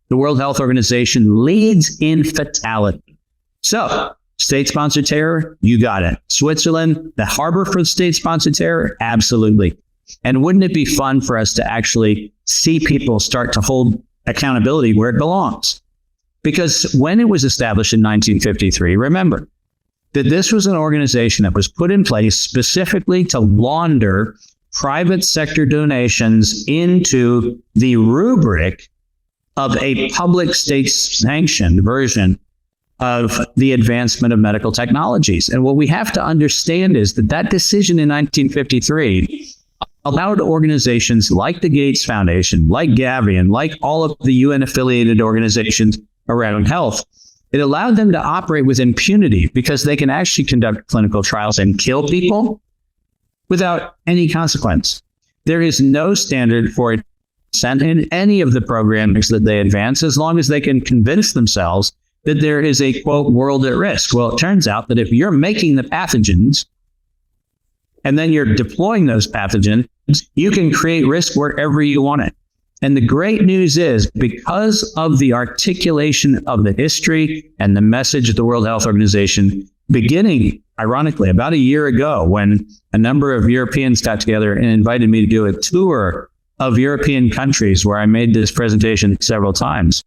the World Health Organization leads in fatality. So, state-sponsored terror, you got it. Switzerland, the harbor for state-sponsored terror, absolutely. And wouldn't it be fun for us to actually see people start to hold accountability where it belongs? Because when it was established in 1953, remember that this was an organization that was put in place specifically to launder private sector donations into the rubric of a public state-sanctioned version of the advancement of medical technologies. And what we have to understand is that that decision in 1953 allowed organizations like the Gates Foundation, like Gavi, and like all of the UN-affiliated organizations around health, it allowed them to operate with impunity because they can actually conduct clinical trials and kill people without any consequence. There is no standard for consent in any of the programs that they advance, as long as they can convince themselves that there is a, quote, world at risk. Well, it turns out that if you're making the pathogens and then you're deploying those pathogens, you can create risk wherever you want it. And the great news is, because of the articulation of the history and the message of the World Health Organization, beginning, ironically, about a year ago, when a number of Europeans got together and invited me to do a tour of European countries where I made this presentation several times,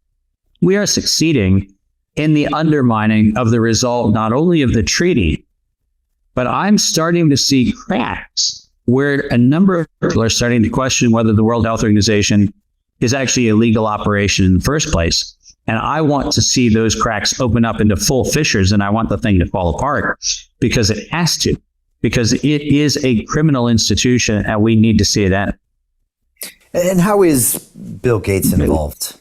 we are succeeding in the undermining of the result, not only of the treaty, but I'm starting to see cracks where a number of people are starting to question whether the World Health Organization is actually a legal operation in the first place. And I want to see those cracks open up into full fissures, and I want the thing to fall apart, because it has to, because it is a criminal institution and we need to see it end. And how is Bill Gates involved?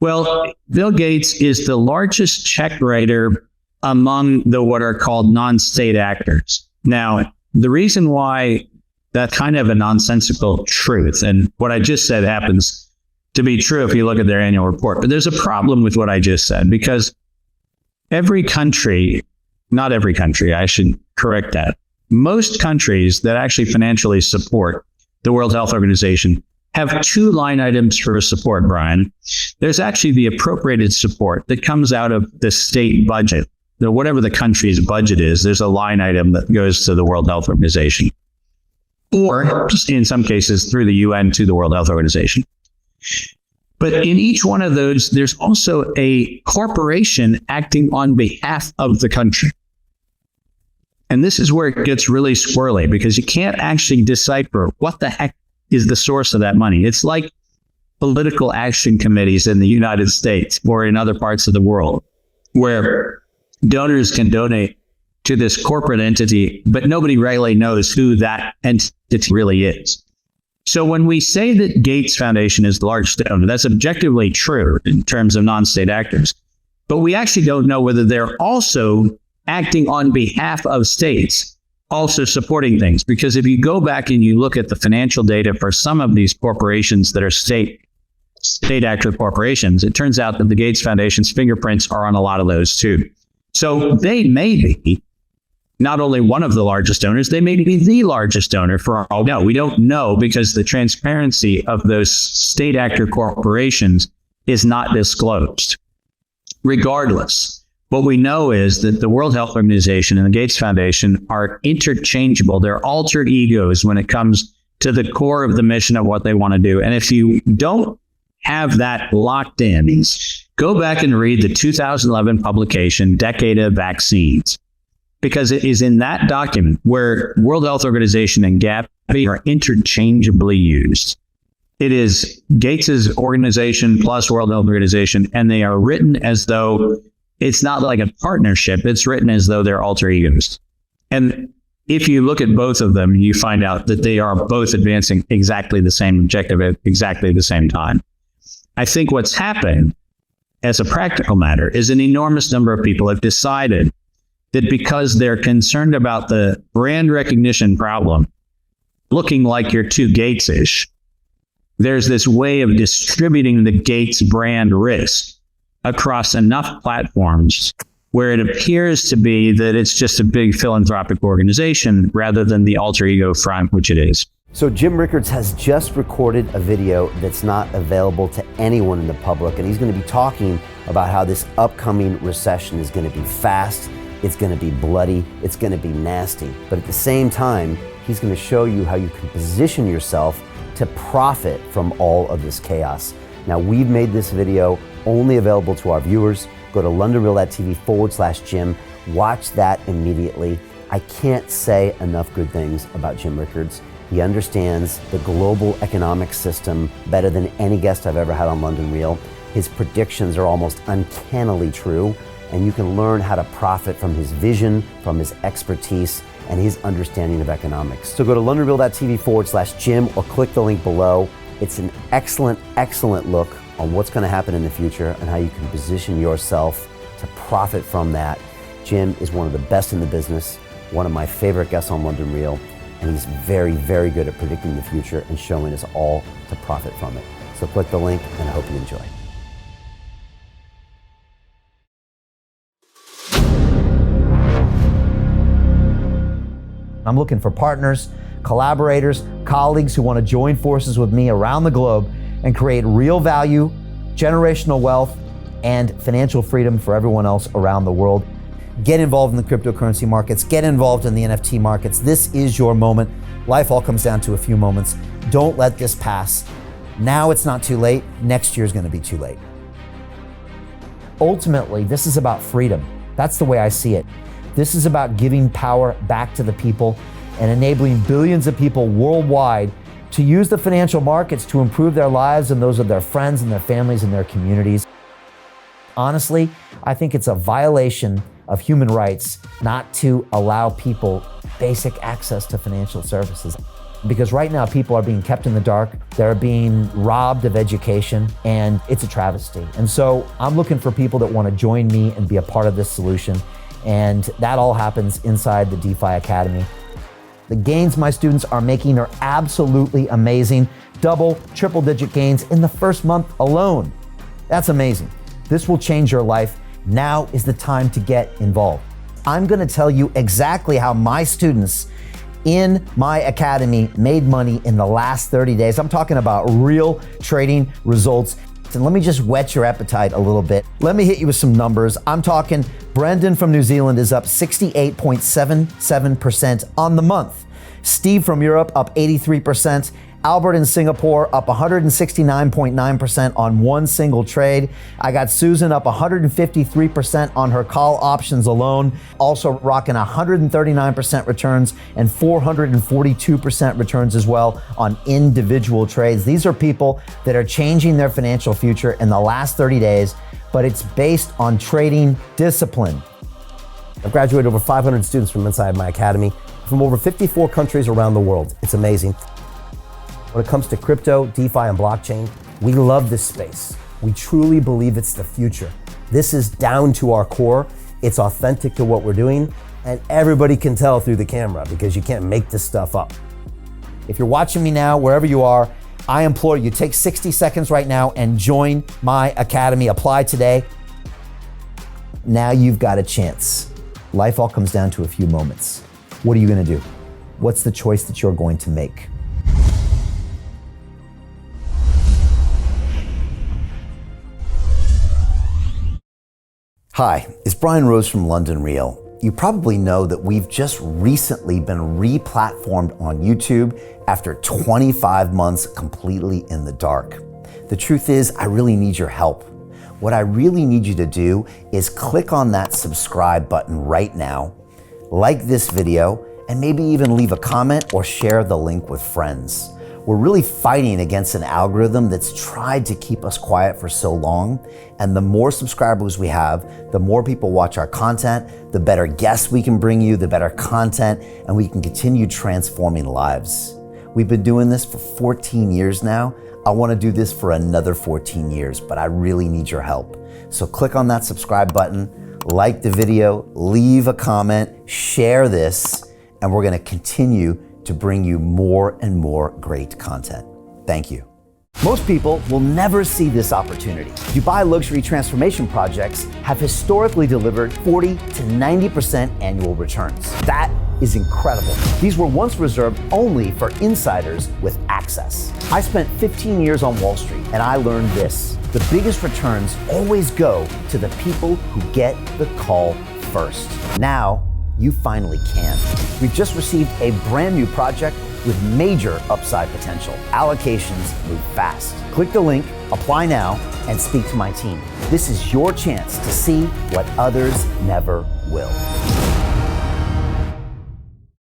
Well, Bill Gates is the largest check writer among the what are called non-state actors. Now, the reason why that's kind of a nonsensical truth, and what I just said happens to be true if you look at their annual report, but there's a problem with what I just said, because every country, not every country, I should correct that, most countries that actually financially support the World Health Organization have two line items for support, Brian. There's actually the appropriated support that comes out of the state budget. Whatever the country's budget is, there's a line item that goes to the World Health Organization, or just in some cases through the UN to the World Health Organization. But in each one of those, there's also a corporation acting on behalf of the country. And this is where it gets really squirrely, because you can't actually decipher what the heck is the source of that money. It's like political action committees in the United States or in other parts of the world, where donors can donate to this corporate entity, but nobody really knows who that entity really is. So when we say that Gates Foundation is the largest donor, that's objectively true in terms of non-state actors. But we actually don't know whether they're also acting on behalf of states, also supporting things. Because if you go back and you look at the financial data for some of these corporations that are state actor corporations, it turns out that the Gates Foundation's fingerprints are on a lot of those too. So they may be not only one of the largest donors, they may be the largest donor for all we know. We don't know, because the transparency of those state actor corporations is not disclosed. Regardless, what we know is that the World Health Organization and the Gates Foundation are interchangeable. They're alter egos when it comes to the core of the mission of what they want to do. And if you don't have that locked in, go back and read the 2011 publication, Decade of Vaccines, because it is in that document where World Health Organization and Gavi are interchangeably used. It is Gates's organization plus World Health Organization, and they are written as though it's not like a partnership. It's written as though they're alter egos. And if you look at both of them, you find out that they are both advancing exactly the same objective at exactly the same time. I think what's happened as a practical matter is an enormous number of people have decided that because they're concerned about the brand recognition problem, looking like you're too Gates-ish, there's this way of distributing the Gates brand risk across enough platforms where it appears to be that it's just a big philanthropic organization rather than the alter ego front, which it is. So Jim Rickards has just recorded a video that's not available to anyone in the public, and he's going to be talking about how this upcoming recession is going to be fast, it's going to be bloody, it's going to be nasty. But at the same time, he's going to show you how you can position yourself to profit from all of this chaos. Now, we've made this video only available to our viewers. Go to londonreal.tv/Jim. Watch that immediately. I can't say enough good things about Jim Rickards. He understands the global economic system better than any guest I've ever had on London Real. His predictions are almost uncannily true, and you can learn how to profit from his vision, from his expertise, and his understanding of economics. So go to londonreal.tv/Jim or click the link below. It's an excellent, excellent look on what's going to happen in the future and how you can position yourself to profit from that. Jim is one of the best in the business, one of my favorite guests on London Real, and he's very, very good at predicting the future and showing us all to profit from it. So click the link, and I hope you enjoy. I'm looking for partners, collaborators, colleagues who want to join forces with me around the globe and create real value, generational wealth, and financial freedom for everyone else around the world. Get involved in the cryptocurrency markets, get involved in the NFT markets. This is your moment. Life all comes down to a few moments. Don't let this pass. Now it's not too late. Next year's going to be too late. Ultimately, this is about freedom. That's the way I see it. This is about giving power back to the people and enabling billions of people worldwide to use the financial markets to improve their lives and those of their friends and their families and their communities. Honestly, I think it's a violation of human rights not to allow people basic access to financial services. Because right now people are being kept in the dark, they're being robbed of education, and it's a travesty. And so I'm looking for people that want to join me and be a part of this solution. And that all happens inside the DeFi Academy. The gains my students are making are absolutely amazing. Double, triple digit gains in the first month alone. That's amazing. This will change your life. Now is the time to get involved. I'm going to tell you exactly how my students in my academy made money in the last 30 days. I'm talking about real trading results. And let me just whet your appetite a little bit. Let me hit you with some numbers. I'm talking Brendan from New Zealand is up 68.77% on the month. Steve from Europe up 83%. Albert in Singapore up 169.9% on one single trade. I got Susan up 153% on her call options alone, also rocking 139% returns and 442% returns as well on individual trades. These are people that are changing their financial future in the last 30 days, but it's based on trading discipline. I've graduated over 500 students from inside my academy from over 54 countries around the world. It's amazing. When it comes to crypto, DeFi, and blockchain, we love this space. We truly believe it's the future. This is down to our core. It's authentic to what we're doing, and everybody can tell through the camera because you can't make this stuff up. If you're watching me now, wherever you are, I implore you, take 60 seconds right now and join my academy. Apply today. Now you've got a chance. Life all comes down to a few moments. What are you going to do? What's the choice that you're going to make? Hi, it's Brian Rose from London Real. You probably know that we've just recently been re-platformed on YouTube after 25 months completely in the dark. The truth is, I really need your help. What I really need you to do is click on that subscribe button right now, like this video, and maybe even leave a comment or share the link with friends. We're really fighting against an algorithm that's tried to keep us quiet for so long. And the more subscribers we have, the more people watch our content, the better guests we can bring you, the better content, and we can continue transforming lives. We've been doing this for 14 years now. I want to do this for another 14 years, but I really need your help. So click on that subscribe button, like the video, leave a comment, share this, and we're going to continue to bring you more and more great content. Thank you. Most people will never see this opportunity. Dubai luxury transformation projects have historically delivered 40 to 90% annual returns. That is incredible. These were once reserved only for insiders with access. I spent 15 years on Wall Street, and I learned this: the biggest returns always go to the people who get the call first. Now, you finally can. We've just received a brand new project with major upside potential. Allocations move fast. Click the link, apply now, and speak to my team. This is your chance to see what others never will.